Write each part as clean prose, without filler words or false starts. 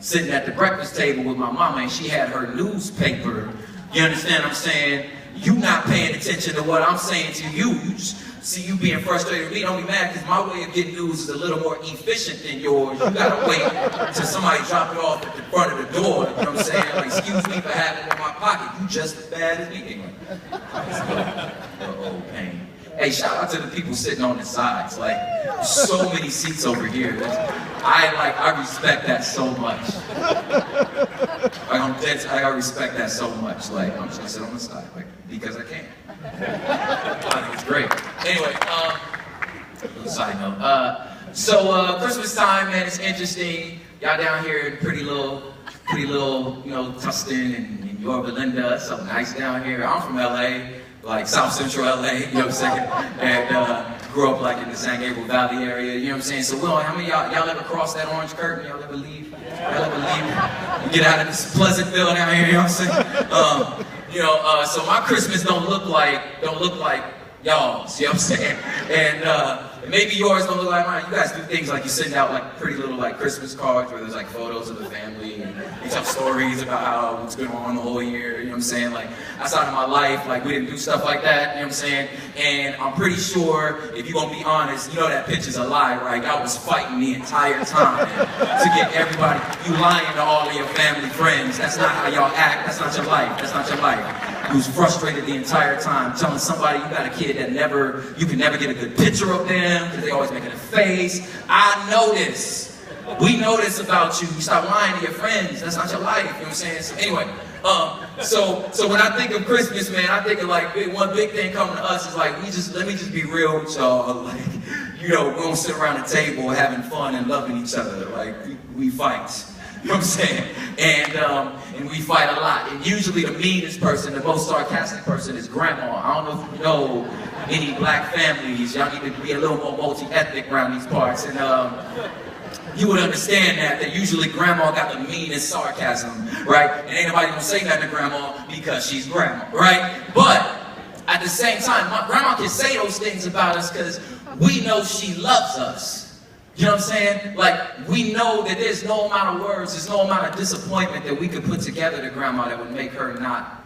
sitting at the breakfast table with my mama and she had her newspaper. You understand what I'm saying? You not paying attention to what I'm saying to you. You just see you being frustrated with me. Don't be mad because my way of getting news is a little more efficient than yours. You gotta wait till somebody drop it off at the front of the door. You know what I'm saying? Like, excuse me for having it in my pocket. You just as bad as me. Anyway, old pain. Hey, shout out to the people sitting on the sides. Like, so many seats over here. I respect that so much. I respect that so much. Like, I'm just gonna sit on the side, like, because I can. I think it's great. Anyway, little side note. So Christmas time, man, it's interesting. Y'all down here in pretty little, you know, Tustin and Yorba Linda. It's so nice down here. I'm from LA. Like South Central LA, you know what I'm saying? And grew up like in the San Gabriel Valley area, you know what I'm saying? So how many y'all ever cross that orange curtain? Y'all ever leave? Y'all ever leave? You get out of this Pleasantville down here, you know what I'm saying? So my Christmas don't look like y'all's, you know what I'm saying? And maybe yours don't look like mine. You guys do things like you send out like pretty little like Christmas cards where there's like photos of the family and you tell stories about how what's going on the whole year, you know what I'm saying? Like outside of my life, like we didn't do stuff like that, you know what I'm saying? And I'm pretty sure, if you're gonna be honest, you know that picture's a lie, right? I was fighting the entire time to get everybody, you lying to all of your family friends. That's not how y'all act, that's not your life, that's not your life. You was frustrated the entire time, telling somebody you got a kid that you can never get a good picture of them because they always making a face. I know this. We know this about you. You stop lying to your friends. That's not your life. You know what I'm saying? So anyway, so when I think of Christmas, man, I think of like one big thing coming to us is like let me just be real with y'all. Like, you know, we don't sit around the table having fun and loving each other. Like we fight. You know what I'm saying? And we fight a lot. And usually the meanest person, the most sarcastic person is grandma. I don't know if you know any black families. Y'all need to be a little more multi-ethnic around these parts. And you would understand that usually grandma got the meanest sarcasm, right? And ain't nobody gonna say nothing to grandma because she's grandma, right? But at the same time, my grandma can say those things about us because we know she loves us. You know what I'm saying? Like, we know that there's no amount of words, there's no amount of disappointment that we could put together to grandma that would make her not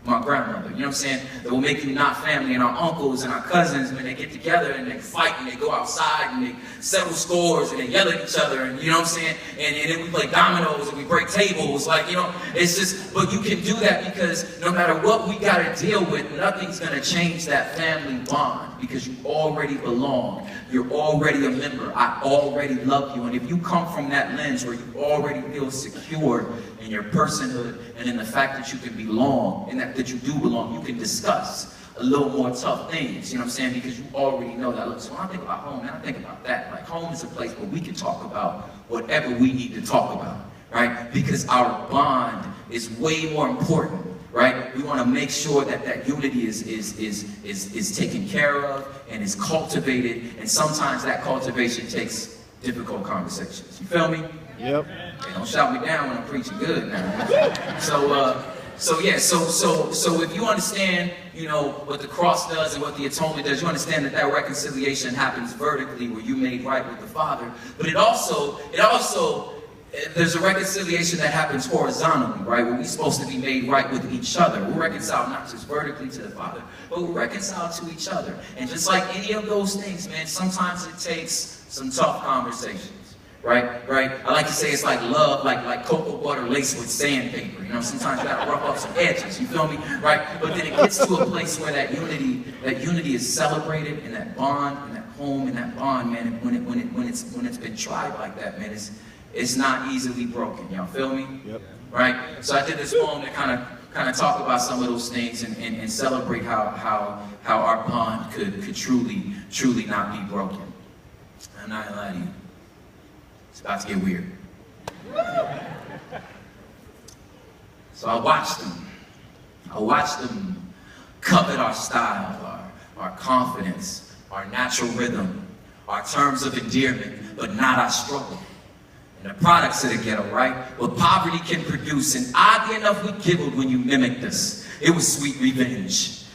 my grandmother. You know what I'm saying? That will make you not family. And our uncles and our cousins, when they get together and they fight and they go outside and they settle scores and they yell at each other, and you know what I'm saying? And then we play dominoes and we break tables. Like, you know, it's just, but you can do that because no matter what we got to deal with, nothing's going to change that family bond because you already belong. You're already a member. I already love you. And if you come from that lens where you already feel secure in your personhood and in the fact that you can belong and that you do belong, you can discuss a little more tough things, you know what I'm saying? Because you already know that. Look, so when I think about home, man, I think about that. Like, home is a place where we can talk about whatever we need to talk about, right? Because our bond is way more important, right? We want to make sure that that unity is taken care of and is cultivated, and sometimes that cultivation takes difficult conversations. You feel me? Yep. Hey, don't shout me down when I'm preaching good now. So if you understand, you know, what the cross does and what the atonement does, you understand that that reconciliation happens vertically, where you're made right with the Father. But it also there's a reconciliation that happens horizontally, right? Where we're supposed to be made right with each other. We're reconciled not just vertically to the Father, but we're reconciled to each other. And just like any of those things, man, sometimes it takes some tough conversations. Right? I like to say it's like love, like cocoa butter laced with sandpaper. You know, sometimes you gotta rough up some edges, you feel me? Right? But then it gets to a place where that unity is celebrated, and that bond, and that home, and that bond, man, when it's been tried like that, man, it's not easily broken. Y'all feel me? Yep. Right? So I did this poem to kind of talk about some of those things and celebrate how our bond could truly not be broken. I'm not gonna lie to you. It's about to get weird. So I watched them covet our style, our confidence, our natural rhythm, our terms of endearment, but not our struggle. And the products of the ghetto, right? What poverty can produce. And oddly enough, we giggled when you mimicked us. It was sweet revenge.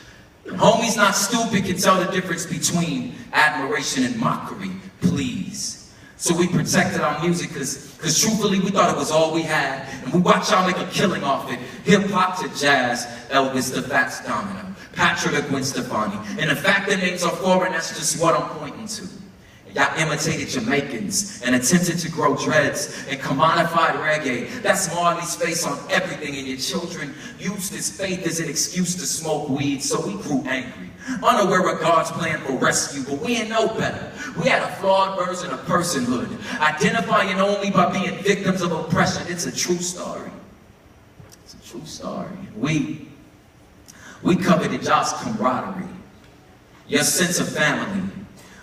And homies not stupid can tell the difference between admiration and mockery, please. So we protected our music because Because truthfully, we thought it was all we had. And we watched y'all make a killing off it. Hip-hop to jazz, Elvis to Fats Domino, Patrick to Gwen Stefani. And the fact that names are foreign, that's just what I'm pointing to. Y'all imitated Jamaicans and attempted to grow dreads and commodified reggae. That's Marley's face on everything, and your children used his faith as an excuse to smoke weed, so we grew angry. Unaware of God's plan for rescue, but we ain't know better. We had a flawed version of personhood, identifying only by being victims of oppression. It's a true story. It's a true story. We coveted y'all's camaraderie, your sense of family,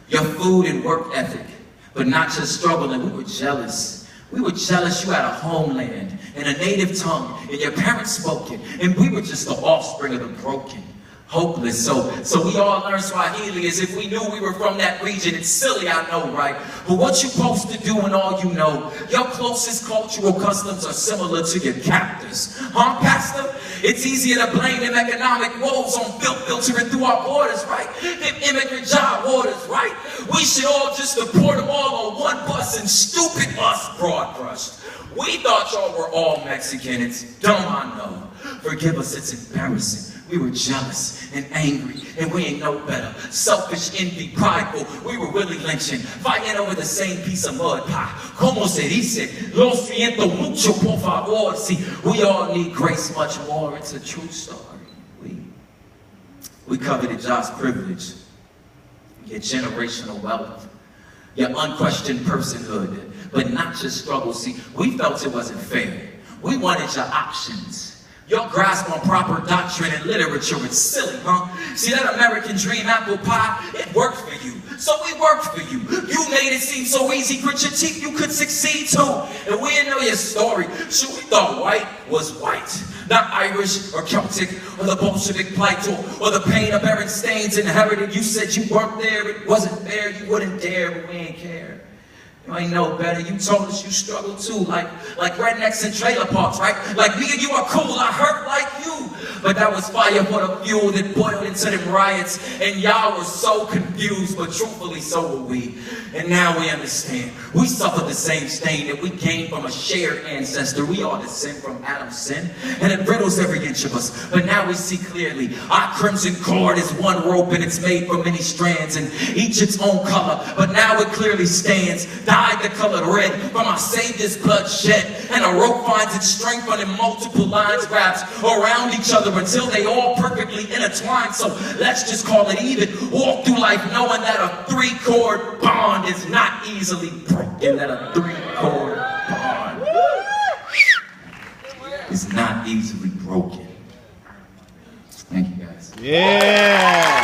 your food and work ethic, but not just struggling. We were jealous. We were jealous you had a homeland and a native tongue, and your parents spoke it, and we were just the offspring of the broken, hopeless. So we all learned Swahili as if we knew we were from that region. It's silly, I know, right? But what you supposed to do when all you know, your closest cultural customs are similar to your captors. Huh, Pastor? It's easier to blame them economic woes on filtering through our borders, right? Them immigrant job orders, right? We should all just deport them all on one bus and stupid us broad brushed. We thought y'all were all Mexican. It's dumb, I know. Forgive us, it's embarrassing. We were jealous and angry, and we ain't no better. Selfish, envy, prideful. We were Willie lynching, fighting over the same piece of mud pie. Como se dice? Lo siento mucho, por favor. See, we all need grace much more. It's a true story. We coveted y'all's privilege, your generational wealth, your unquestioned personhood, but not just struggle. See, we felt it wasn't fair. We wanted your options. Your grasp on proper doctrine and literature is silly, huh? See, that American dream apple pie, it worked for you. So we worked for you. You made it seem so easy, grit your teeth, you could succeed too. And we didn't know your story, so we thought white was white. Not Irish or Celtic or the Bolshevik plight or the pain of Berenstains inherited. You said you weren't there, it wasn't fair, you wouldn't dare, but we ain't care. You ain't know better. You told us you struggled too, like rednecks and trailer parks, right? Like me and you are cool, I hurt like you. But that was fire for the fuel that boiled into them riots, and y'all were so confused, but truthfully so were we. And now we understand. We suffered the same stain that we came from a shared ancestor. We all descend from Adam's sin, and it riddles every inch of us. But now we see clearly. Our crimson cord is one rope, and it's made from many strands, and each its own color. But now it clearly stands. Dyed the color red from our Savior's blood shed, and a rope finds its strength when in multiple lines wraps around each other until they all perfectly intertwine. So let's just call it even. Walk through life knowing that a three-chord bond is not easily broken. That a three-chord bond is not easily broken. Thank you, guys. Yeah.